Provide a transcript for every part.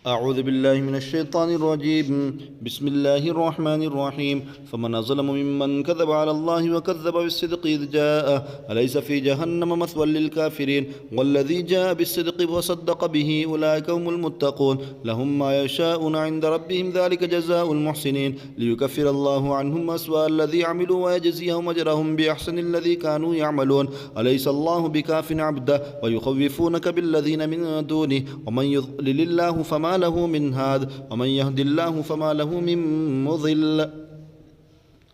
أعوذ بالله من الشيطان الرجيم. بسم الله الرحمن الرحيم. فمن أظلم ممن كذب على الله وكذب بالصدق إذ جاءه أليس في جهنم مثوى للكافرين والذي جاء بالصدق وصدق به أولئك هم المتقون لهم ما يشاءون عند ربهم ذلك جزاء المحسنين ليكفر الله عنهم أسوأ الذي عملوا ويجزيهم أجرهم بأحسن الذي كانوا يعملون أليس الله بكاف عبده ويخوفونك بالذين من دونه ومن يضلل الله فما له من هاد ومن يهد الله فما له من مضل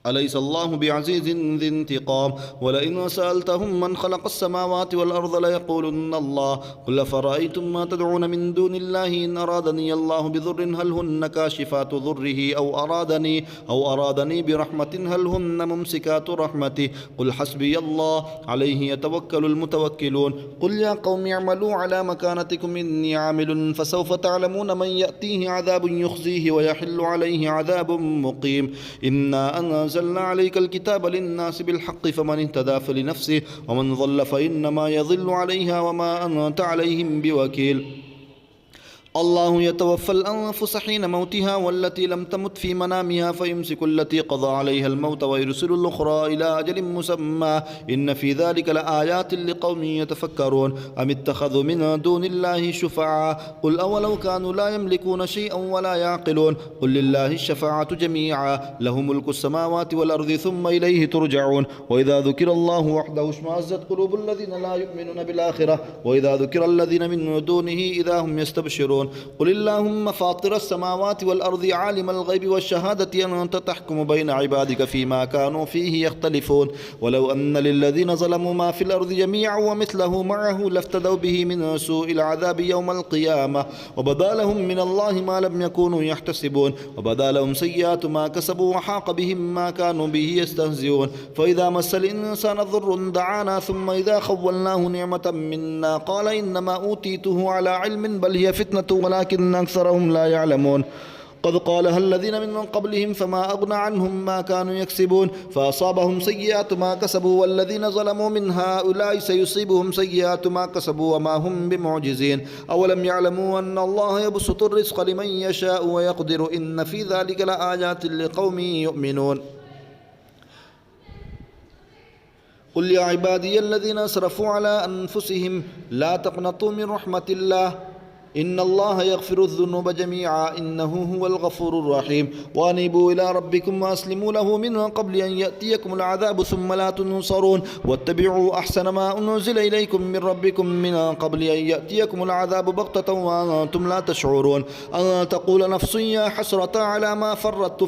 أليس الله بعزيز ذي انتقام ولئن سألتهم من خلق السماوات والأرض ليقولن الله قل أفرأيتم ما تدعون من دون الله إن أرادني الله بضر هل هن كاشفات ضره أو أرادني برحمة هل هن ممسكات رحمته قل حسبي الله عليه يتوكل المتوكلون قل يا قوم اعملوا على مكانتكم إني عامل فسوف تعلمون من يأتيه عذاب يخزيه ويحل عليه عذاب مقيم إنا أنزلنا عليك الكتاب للناس بالحق فمن اهتدى فلنفسه ومن ضل فإنما يضل عليها وما أنت عليهم بوكيل الله يتوفى الأنفس حين موتها والتي لم تمت في منامها فيمسك التي قضى عليها الموت ويرسل الأخرى إلى أجل مسمى إن في ذلك لآيات لقوم يتفكرون أم اتخذوا من دون الله شفعاء قل أولو كانوا لا يملكون شيئا ولا يعقلون قل لله الشفاعة جميعا له ملك السماوات والأرض ثم إليه ترجعون وإذا ذكر الله وحده اشمأزت قلوب الذين لا يؤمنون بالآخرة وإذا ذكر الذين من دونه إذا هم يستبشرون قل اللهم فاطر السماوات والأرض عالم الغيب والشهادة أنت تحكم بين عبادك فيما كانوا فيه يختلفون ولو أن للذين ظلموا ما في الأرض جميعا ومثله معه لافتدوا به من سوء العذاب يوم القيامة وبدا لهم من الله ما لم يكونوا يحتسبون وبدا لهم سيئات ما كسبوا وحاق بهم ما كانوا به يستهزئون فإذا مس الإنسان ضر دعانا ثم إذا خولناه نعمة منا قال إنما أوتيته على علم بل هي فتنة ولكن أكثرهم لا يعلمون قد قالها الذين من قبلهم فما أغنى عنهم ما كانوا يكسبون فأصابهم سيئات ما كسبوا والذين ظلموا من هؤلاء سيصيبهم سيئات ما كسبوا وما هم بمعجزين أولم يعلموا أن الله يبسط الرزق لمن يشاء ويقدر إن في ذلك لآيات لقوم يؤمنون قل يا عبادي الذين أسرفوا على أنفسهم لا تقنطوا من رحمة الله إن الله يغفر الذنوب جميعا إنه هو الغفور الرحيم وأنيبوا إلى ربكم وأسلموا له من قبل أن يأتيكم العذاب ثم لا تنصرون واتبعوا أحسن ما أنزل إليكم من ربكم من قبل أن يأتيكم العذاب بغتة وأنتم لا تشعرون أن تقول نفس يا حسرة على ما فرطت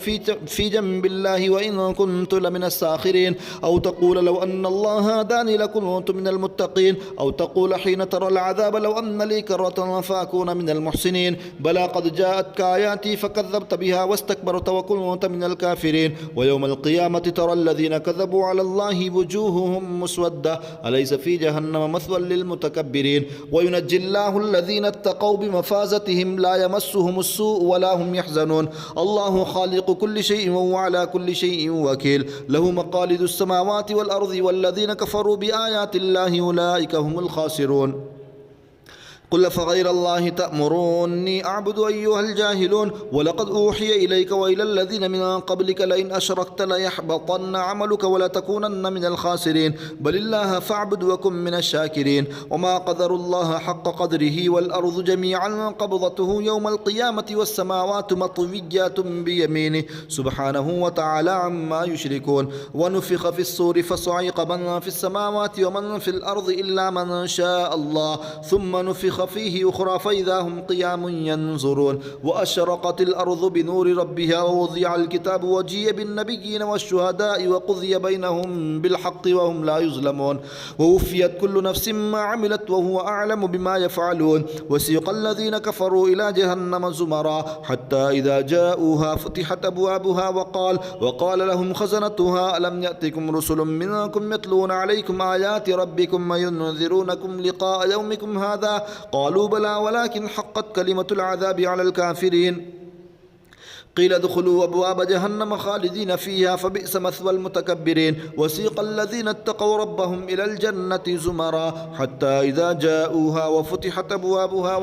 في جنب الله وإن كنت لمن الساخرين أو تقول لو أن الله هداني لكنت من المتقين أو تقول حين ترى العذاب لو أن لي كرة فأكون من المحسنين بلى قد جاءتك آياتي فكذبت بها واستكبرت وكنت من الكافرين ويوم القيامة ترى الذين كذبوا على الله وجوههم مسودة أليس في جهنم مثوى للمتكبرين وينجي الله الذين اتقوا بمفازتهم لا يمسهم السوء ولا هم يحزنون الله خالق كل شيء وهو على كل شيء وكيل له مقاليد السماوات والأرض والذين كفروا بآيات الله أولئك هم الخاسرون قل أفغير الله تأمروني أعبد أيها الجاهلون ولقد أوحي إليك وإلى الذين من قبلك لئن أشركت ليحبطن عملك ولتكونن من الخاسرين بل الله فاعبد وكن من الشاكرين وما قدر الله حق قدره والأرض جميعا قبضته يوم القيامة والسماوات مطويات بيمينه سبحانه وتعالى عما يشركون ونفخ في الصور فصعق من في السماوات ومن في الأرض إلا من شاء الله ثم نفخ فيه أخرى فإذا هم قيام ينظرون وأشرقت الأرض بنور ربها ووضع الكتاب وجيء بالنبيين والشهداء وقضي بينهم بالحق وهم لا يظلمون ووفيت كل نفس ما عملت وهو أعلم بما يفعلون وسيق الذين كفروا إلى جهنم زمرا حتى إذا جاءوها فتحت أبوابها وقال لهم خزنتها ألم يأتكم رسل منكم يتلون عليكم آيات ربكم وينذرونكم لقاء يومكم هذا قالوا بلى ولكن حقت كلمة العذاب على الكافرين قيل ادخلوا أبواب جهنم خالدين فيها فبئس مثوى المتكبرين وسيق الذين اتقوا ربهم إلى الجنة زمرا حتى إذا جاءوها وفتحت أبوابها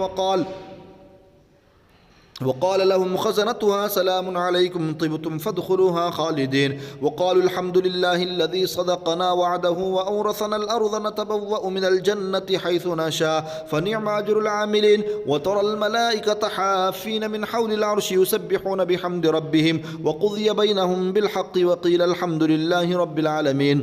وقال لهم خزنتها سلام عليكم طبتم فادخلوها خالدين وقالوا الحمد لله الذي صدقنا وعده وأورثنا الأرض نتبوأ من الجنة حيث نشاء فنعم أجر العاملين وترى الملائكة حافين من حول العرش يسبحون بحمد ربهم وقضي بينهم بالحق وقيل الحمد لله رب العالمين.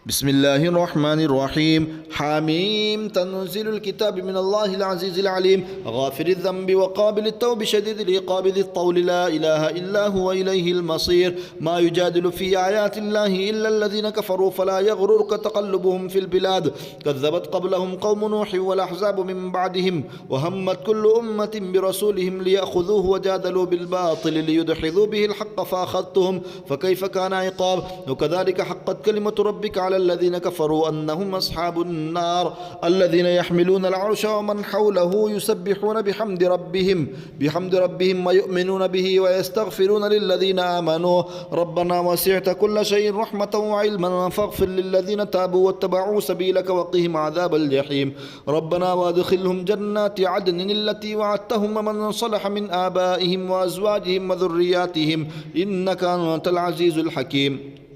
بسم الله الرحمن الرحيم. حميم. تنزيل الكتاب من الله العزيز العليم غافر الذنب وقابل التوب شديد العقاب ذي الطول لا إله إلا هو إليه المصير. ما يجادل في آيات الله إلا الذين كفروا فلا يغررك تقلبهم في البلاد كذبت قبلهم قوم نوح والأحزاب من بعدهم وهمت كل أمة برسولهم ليأخذوه وجادلوا بالباطل ليدحضوا به الحق فأخذتهم فكيف كان عقاب. وكذلك حقت كلمة ربك على الذين كفروا أنهم أصحاب النار الذين يحملون العرش ومن حوله يسبحون بحمد ربهم ويؤمنون به ويستغفرون للذين آمنوا ربنا وسعت كل شيء رحمة وعلما فاغفر للذين تابوا واتبعوا سبيلك وقهم عذاب الجحيم. ربنا وادخلهم جنات عدن التي وعدتهم ومن صلح من آبائهم وأزواجهم وذرياتهم إنك أنت العزيز الحكيم.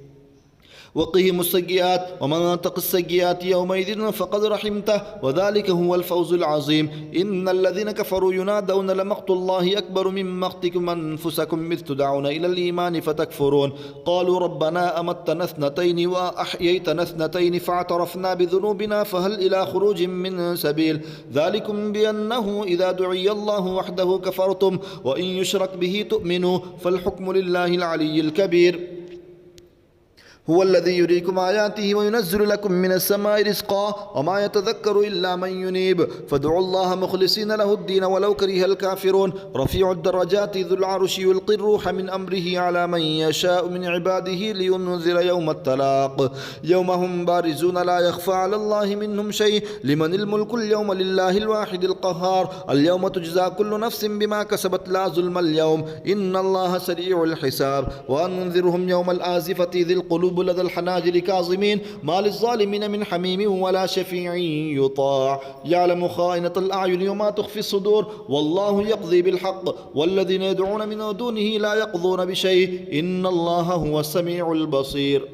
وقهم السيئات ومن تق السيئات يومئذ فقد رحمته وذلك هو الفوز العظيم. إن الذين كفروا ينادون لمقت الله أكبر من مقتكم أنفسكم إذ تدعون إلى الإيمان فتكفرون قالوا ربنا أمتنا اثنتين وأحييتنا اثنتين فاعترفنا بذنوبنا فهل إلى خروج من سبيل ذلكم بأنه إذا دعي الله وحده كفرتم وإن يشرك به تؤمنوا فالحكم لله العلي الكبير. هو الذي يريكم آياته وينزل لكم من السماء رزقا وما يتذكر إلا من ينيب فادعوا الله مخلصين له الدين ولو كره الكافرون. رفيع الدرجات ذو العرش يلقي الروح من أمره على من يشاء من عباده لينذر يوم التلاق يوم هم بارزون لا يخفى على الله منهم شيء لمن الملك اليوم لله الواحد القهار. اليوم تجزى كل نفس بما كسبت لا ظلم اليوم إن الله سريع الحساب. وأنذرهم يوم الآزفة ذي القلوب لدى الحناجر كاظمين ما للظالمين من حميم ولا شفيع يطاع يعلم خائنة الأعين وما تخفي الصدور والله يقضي بالحق والذين يدعون من دونه لا يقضون بشيء إن الله هو السميع البصير.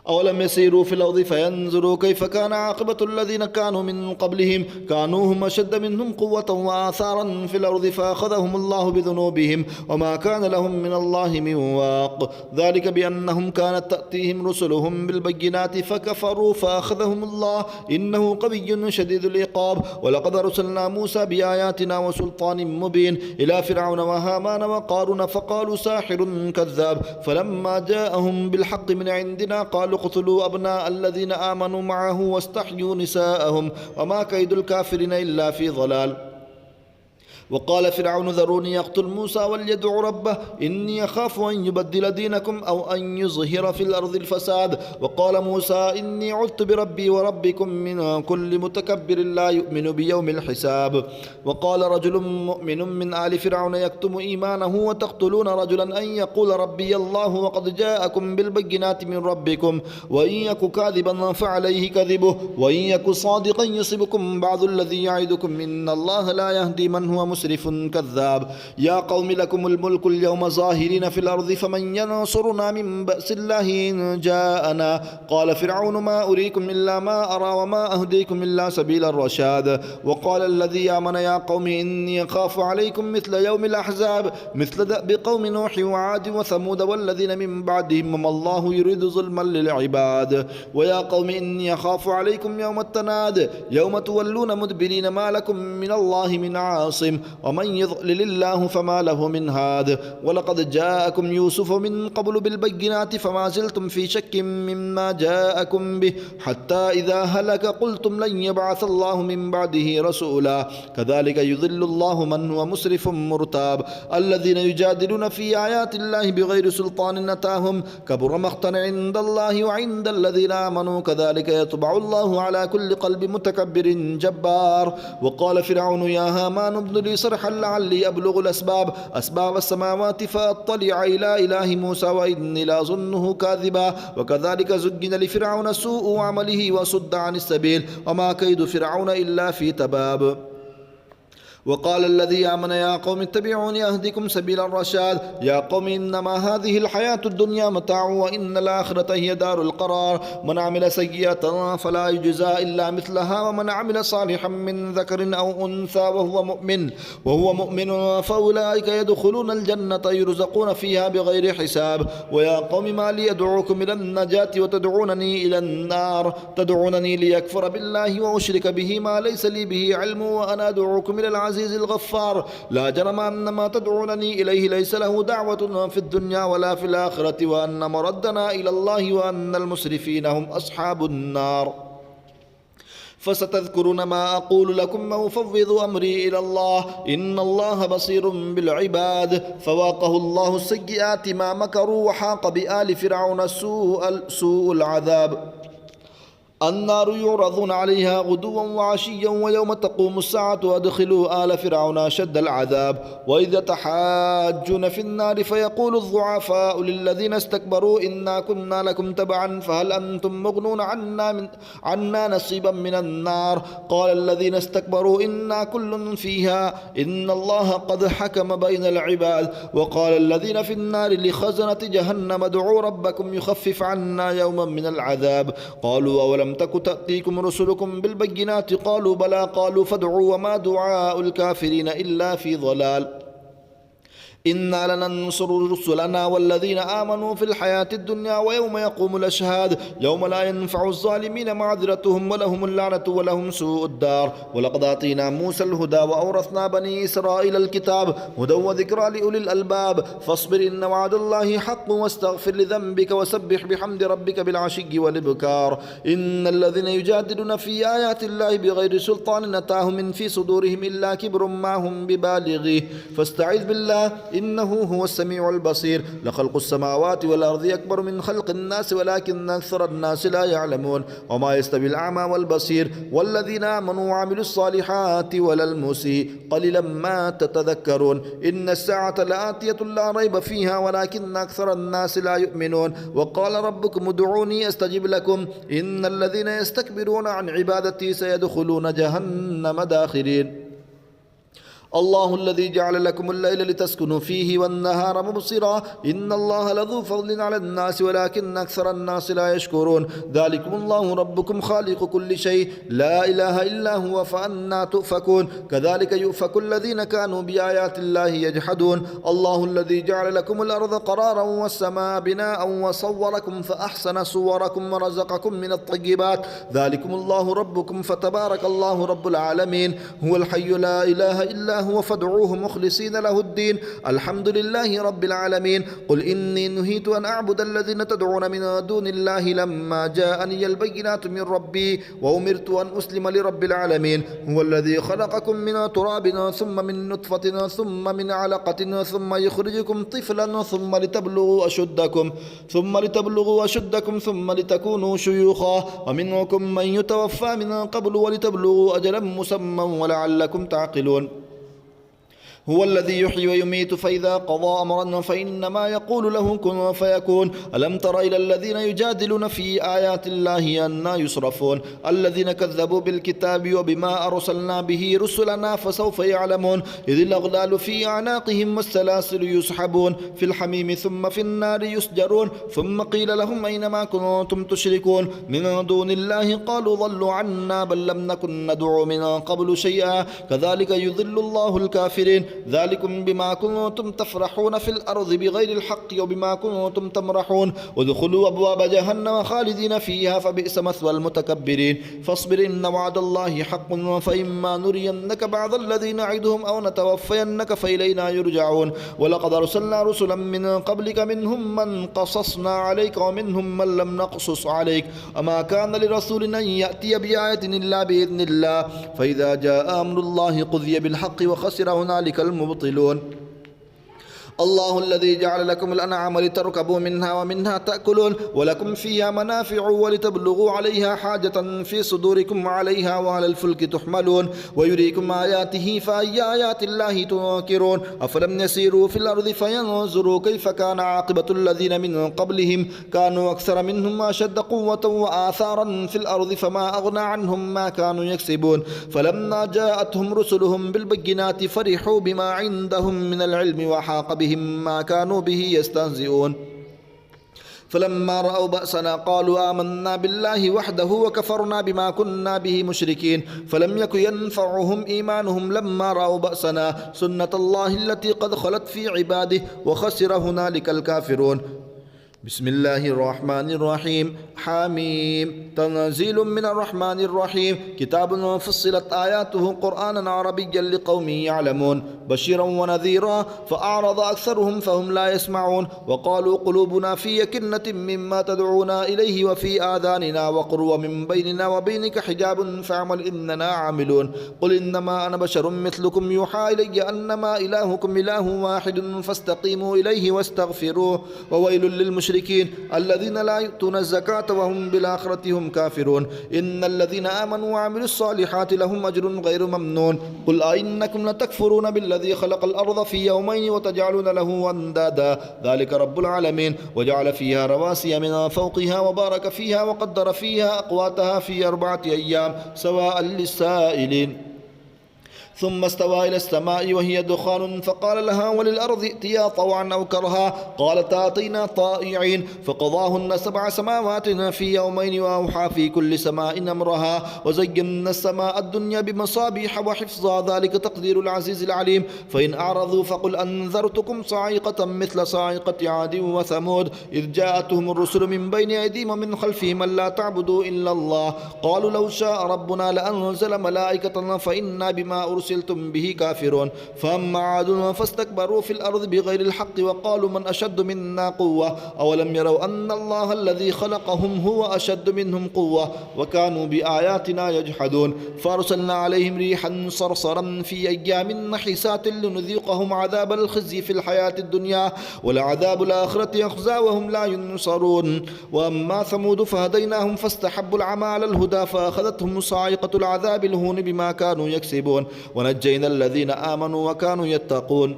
أولم يسيروا في الأرض فينظروا كيف كان عاقبة الذين كانوا من قبلهم كانوا هم أشد منهم قوة وآثارا في الأرض فأخذهم الله بذنوبهم وما كان لهم من الله من واق ذلك بأنهم كانت تأتيهم رسلهم بالبينات فكفروا فأخذهم الله إنه قوي شديد العقاب. ولقد أرسلنا موسى بآياتنا وسلطان مبين إلى فرعون وهامان وقارون فقالوا ساحر كذاب فلما جاءهم بالحق من عندنا قالوا اقتلوا أبناء الذين آمنوا معه واستحيوا نساءهم وما كيد الكافرين إلا في ضلال. وقال فرعون ذروني يقتل موسى وليدع ربه إني أخاف أن يبدل دينكم أو أن يظهر في الأرض الفساد. وقال موسى إني عذت بربي وربكم من كل متكبر لا يؤمن بيوم الحساب. وقال رجل مؤمن من آل فرعون يكتم إيمانه وتقتلون رجلا أن يقول ربي الله وقد جاءكم بالبينات من ربكم وإن يك كاذبا فعليه كذبه وإن يك صادقا يصبكم بعض الذي يعدكم إن الله لا يهدي من هو مسرف كذاب. يا قوم لكم الملك اليوم ظاهرين في الأرض فمن ينصرنا من بأس الله إن جاءنا. قال فرعون ما أريكم إلا ما أرى وما أهديكم إلا سبيل الرشاد. وقال الذي آمن يا قوم إني أخاف عليكم مثل يوم الأحزاب مثل دأب قوم نوح وعاد وثمود والذين من بعدهم وما الله يريد ظلما للعباد. ويا قوم إني أخاف عليكم يوم التناد يوم تولون مدبرين ما لكم من الله من عاصم ومن يضلل الله فما له من هاد. ولقد جاءكم يوسف من قبل بالبينات فما زلتم في شك مما جاءكم به حتى إذا هلك قلتم لن يبعث الله من بعده رسولا كذلك يضل الله من هو مسرف مرتاب. الذين يجادلون في آيات الله بغير سلطان أتاهم كبر مقتا عند الله وعند الذين آمنوا كذلك يطبع الله على كل قلب متكبر جبار. وقال فرعون يا هامان ابن لي صرحا لعلي أبلغ أسباب السماوات فأطلع إلى إله موسى وإني لأظنه كاذبا. وكذلك زين لفرعون سوء عمله وصد عن السبيل وما كيد فرعون إلا في تباب. وقال الذي آمن يا قوم اتبعوني أهدكم سبيل الرشاد يا قوم إنما هذه الحياة الدنيا متاع وإن الآخرة هي دار القرار من عمل سيئة فلا يجزى إلا مثلها ومن عمل صالحا من ذكر أو أنثى وهو مؤمن فأولئك يدخلون الجنة يرزقون فيها بغير حساب ويا قوم ما لي أدعوكم إلى النجاة وتدعونني إلى النار تدعونني ليكفر بالله وأشرك به ما ليس لي به علم وأنا أدعوكم إلى العزيز الغفار لا جرم أن ما تدعونني إليه ليس له دعوة في الدنيا ولا في الآخرة وأن مردنا إلى الله وأن المسرفين هم أصحاب النار فستذكرون ما أقول لكم وأفوض أمري إلى الله إن الله بصير بالعباد فواقه الله السيئات ما مكروا وحاق بآل فرعون سوء العذاب النار يعرضون عليها غدوا وعشيا ويوم تقوم الساعة وادخلوا آل فرعون أشد العذاب وإذا تحاجون في النار فيقول الضعفاء للذين استكبروا إنا كنا لكم تبعا فهل أنتم مغنون عنا نصيبا من النار قال الذين استكبروا إنا كل فيها إن الله قد حكم بين العباد وقال الذين في النار لخزنة جهنم ادعوا ربكم يخفف عنا يوما من العذاب قالوا أولم تك تأتيكم رسلكم بالبينات قالوا بلى قالوا فادعوا وما دعاء الكافرين إلا في ضلال إنا لننصر رسلنا والذين آمنوا في الحياة الدنيا ويوم يقوم الأشهاد يوم لا ينفع الظالمين معذرتهم ولهم اللعنة ولهم سوء الدار ولقد أعطينا موسى الهدى وأورثنا بني إسرائيل الكتاب هدى وذكرى لأولي الألباب فاصبر إن وعد الله حق واستغفر لذنبك وسبح بحمد ربك بالعشي والإبكار إن الذين يجادلون في آيات الله بغير سلطان أتاهم من في صدورهم إلا كبر ما هم ببالغيه فاستعذ بالله إنه هو السميع البصير لخلق السماوات والأرض أكبر من خلق الناس ولكن أكثر الناس لا يعلمون وما يستوي الأعمى والبصير والذين آمنوا وعملوا الصالحات ولا المسيء قليلا ما تتذكرون إن الساعة لآتية لا ريب فيها ولكن أكثر الناس لا يؤمنون وقال ربكم ادعوني أستجب لكم إن الذين يستكبرون عن عبادتي سيدخلون جهنم داخرين الله الذي جعل لكم الليل لتسكنوا فيه والنهار مبصرا إن الله لذو فضل على الناس ولكن أكثر الناس لا يشكرون ذلكم الله ربكم خالق كل شيء لا إله إلا هو فأنا تؤفكون كذلك يؤفك الذين كانوا بآيات الله يجحدون الله الذي جعل لكم الأرض قرارا والسماء بناء وصوركم فأحسن صوركم ورزقكم من الطيبات ذلكم الله ربكم فتبارك الله رب العالمين هو الحي لا إله إلا هو فادعوه مخلصين له الدين الحمد لله رب العالمين قل إني نهيت أن أعبد الذين تدعون من دون الله لما جاءني البينات من ربي وأمرت أن أسلم لرب العالمين هو الذي خلقكم من تراب ثم من نطفة ثم من علقة ثم يخرجكم طفلا ثم لتبلغوا أشدكم ثم لتكونوا شيوخا ومنكم من يتوفى من قبل ولتبلغوا أجلا مسمى ولعلكم تعقلون هو الذي يحيي ويميت فإذا قضى أمرا فإنما يقول له كن فيكون ألم تر إلى الذين يجادلون في آيات الله أنى يصرفون الذين كذبوا بالكتاب وبما أرسلنا به رسلنا فسوف يعلمون إذ الأغلال في أعناقهم والسلاسل يسحبون في الحميم ثم في النار يسجرون ثم قيل لهم أينما كنتم تشركون من دون الله قالوا ضلوا عنا بل لم نكن ندعو من قبل شيئا كذلك يضل الله الكافرين ذلكم بما كنتم تفرحون في الأرض بغير الحق وبما كنتم تمرحون ادخلوا أبواب جهنم خالدين فيها فبئس مثوى المتكبرين فاصبر إن وعد الله حق فإما نرينك بعض الذي نعدهم أو نتوفينك فإلينا يرجعون ولقد أرسلنا رسلا من قبلك منهم من قصصنا عليك ومنهم من لم نقصص عليك وما كان لرسول أن يأتي بآية إلا بإذن الله فإذا جاء أمر الله قضي بالحق وخسر هنالك المبطلون الله الذي جعل لكم الأنعام لتركبوا منها ومنها تأكلون ولكم فيها منافع ولتبلغوا عليها حاجة في صدوركم وعليها وعلى الفلك تحملون ويريكم آياته فأي آيات الله تنكرون أفلم يسيروا في الأرض فينظروا كيف كان عاقبة الذين من قبلهم كانوا أكثر منهم أشد قوة وآثارا في الأرض فما أغنى عنهم ما كانوا يكسبون فلما جاءتهم رسلهم بالبينات فرحوا بما عندهم من العلم وحاق بهم ما كانوا به يستهزئون فلما رأوا بأسنا قالوا آمنا بالله وحده وكفرنا بما كنا به مشركين فلم يك ينفعهم إيمانهم لما رأوا بأسنا سنة الله التي قد خلت في عباده وخسر هنالك الكافرون بسم الله الرحمن الرحيم حميم تنزيل من الرحمن الرحيم كتاب فصلت آياته قرآنا عربيا لقوم يعلمون بشيرا ونذيرا فأعرض أكثرهم فهم لا يسمعون وقالوا قلوبنا في يكنة مما تدعونا إليه وفي آذاننا وقر ومن بيننا وبينك حجاب فاعمل إننا عاملون قل إنما أنا بشر مثلكم يوحى إلي أنما إلهكم إله واحد فاستقيموا إليه واستغفروه وويل للمشركين الذين لا يؤتون الزكاة وهم بالآخرة هم كافرون إن الذين آمنوا وعملوا الصالحات لهم أجر غير ممنون قل أئنكم لتكفرون بالذي خلق الأرض في يومين وتجعلون له أندادا ذلك رب العالمين وجعل فيها رواسي من فوقها وبارك فيها وقدر فيها أقواتها في 4 أيام سواء للسائلين ثم استوى إلى السماء وهي دخان فقال لها وللأرض ائتيا طوعا أو كرها قالتا أتينا طائعين فقضاهن 7 سماوات في يومين وأوحى في كل سماء أمرها وزينا السماء الدنيا بمصابيح وحفظا ذلك تقدير العزيز العليم فإن أعرضوا فقل أنذرتكم صاعقة مثل صاعقة عاد وثمود إذ جاءتهم الرسل من بين أيديهم ومن خلفهم ألا تعبدوا إلا الله قالوا لو شاء ربنا لأنزل ملائكة فإنا بما أرسلتم به كافرون فأما عاد فاستكبروا في الأرض بغير الحق وقالوا من أشد منا قوة أولم يروا أن الله الذي خلقهم هو أشد منهم قوة وكانوا بآياتنا يجحدون فأرسلنا عليهم ريحا صرصرا في أيام نحسات لنذيقهم عذاب الخزي في الحياة الدنيا ولعذاب الآخرة أخزى وهم لا ينصرون وأما ثمود فهديناهم فاستحبوا العمى على الهدى فأخذتهم صاعقة العذاب الهون بما كانوا يكسبون ونجينا الذين آمنوا وكانوا يتقون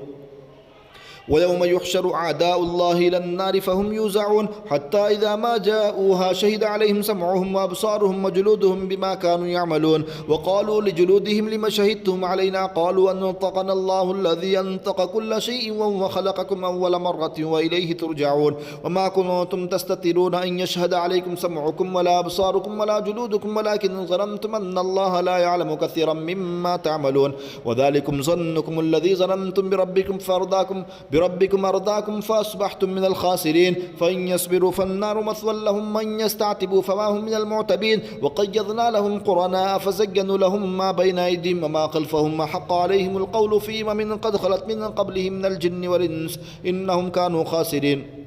ويوم يحشر أعداء الله إلى النار فهم يوزعون حتى إذا ما جاءوها شهد عليهم سمعهم وأبصارهم وجلودهم بما كانوا يعملون وقالوا لجلودهم لما شهدتم علينا قالوا أنطقنا الله الذي أنطق كل شيء وهو خلقكم أول مرة وإليه ترجعون وما كنتم تستترون أن يشهد عليكم سمعكم ولا أبصاركم ولا جلودكم ولكن ظننتم أن الله لا يعلم كثيرا مما تعملون وذلكم ظنكم الذي ظننتم بربكم أرضاكم فأصبحتم من الخاسرين فإن يصبروا فالنار مثوى لهم من يستعتبوا فما هم من المعتبين وقيضنا لهم قرناء فزينوا لهم ما بين أيديهم وما خلفهم ما حق عليهم القول في أمم قد خلت من قبلهم من الجن والإنس إنهم كانوا خاسرين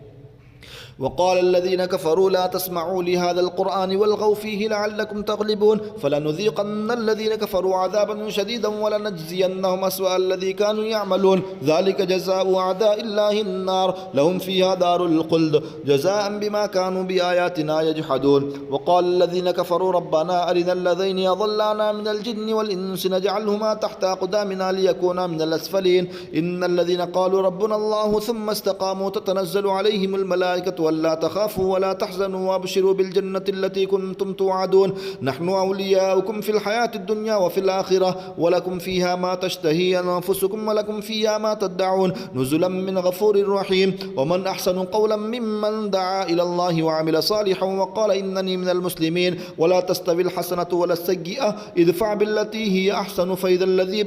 وقال الذين كفروا لا تسمعوا لهذا القرآن والغوا فيه لعلكم تغلبون فلنذيقن الذين كفروا عذابا شديدا ولنجزينهم أسوأ الذي كانوا يعملون ذلك جزاء أعداء الله النار لهم فيها دار الخلد جزاء بما كانوا بآياتنا يجحدون وقال الذين كفروا ربنا أرنا الذين يضلانا من الجن والإنس نجعلهما تحت أقدامنا ليكونا من الأسفلين إن الذين قالوا ربنا الله ثم استقاموا تتنزل عليهم الملائكة ولا تخافوا ولا تحزنوا وابشروا بالجنة التي كنتم توعدون نحن أولياؤكم في الحياة الدنيا وفي الآخرة ولكم فيها ما تشتهي أنفسكم ولكم فيها ما تدعون نزلا من غفور رحيم ومن أحسن قولا ممن دعا إلى الله وعمل صالحا وقال إنني من المسلمين ولا تستوي الحسنة ولا السيئة ادفع بالتي هي أحسن فإذا الذي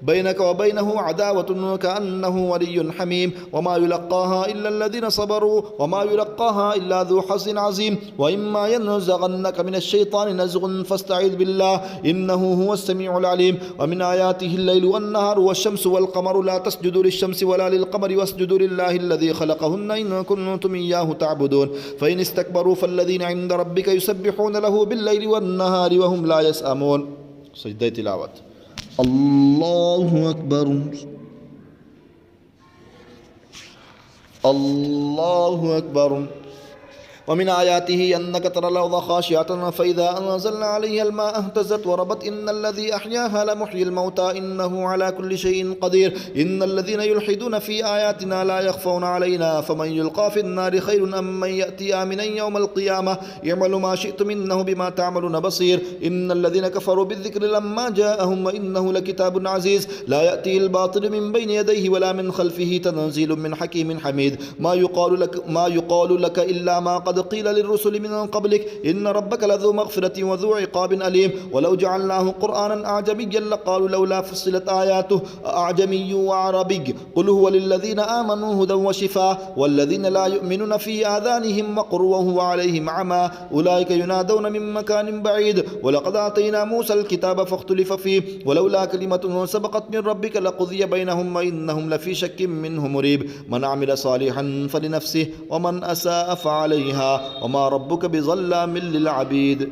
بينك وبينه عداوة كأنه ولي حميم وما يلقاها إلا الذين صبروا وما يلقاها إلا ذو حظ عظيم وإما ينزغنك من الشيطان نزغ فاستعذ بالله إنه هو السميع العليم ومن آياته الليل والنهار والشمس والقمر لا تسجدوا للشمس ولا للقمر واسجدوا لله الذي خلقهن إن كنتم إياه تعبدون فإن استكبروا فالذين عند ربك يسبحون له بالليل والنهار وهم لا يسأمون سجدة تلاوة الله أكبر الله أكبر. ومن آياته أنك ترى الأرض خاشعة فإذا أنزلنا عليها الماء اهتزت وربت إن الذي أحياها لمحيي الموتى إنه على كل شيء قدير. إن الذين يلحدون في آياتنا لا يخفون علينا فمن يلقى في النار خير أم من يأتي آمنا يوم القيامة اعملوا ما شئتم إنه بما تعملون بصير. إن الذين كفروا بالذكر لما جاءهم وإنه لكتاب عزيز لا يأتيه الباطل من بين يديه ولا من خلفه تنزيل من حكيم حميد. ما يقال لك إلا ما قد قيل للرسل من قبلك إن ربك لذو مغفرة وذو عقاب أليم. ولو جعلناه قرآنا أعجميا لقالوا لولا فصلت آياته أعجمي وعربي قل هو للذين آمنوا هدى وشفاء والذين لا يؤمنون في آذانهم وقر وهو عليهم عمى أولئك ينادون من مكان بعيد. ولقد آتينا موسى الكتاب فاختلف فيه ولولا كلمة سبقت من ربك لقضي بينهم وإنهم لفي شك منه مريب. من عمل صالحا فلنفسه ومن أساء فعليها وما ربك بظلام للعبيد.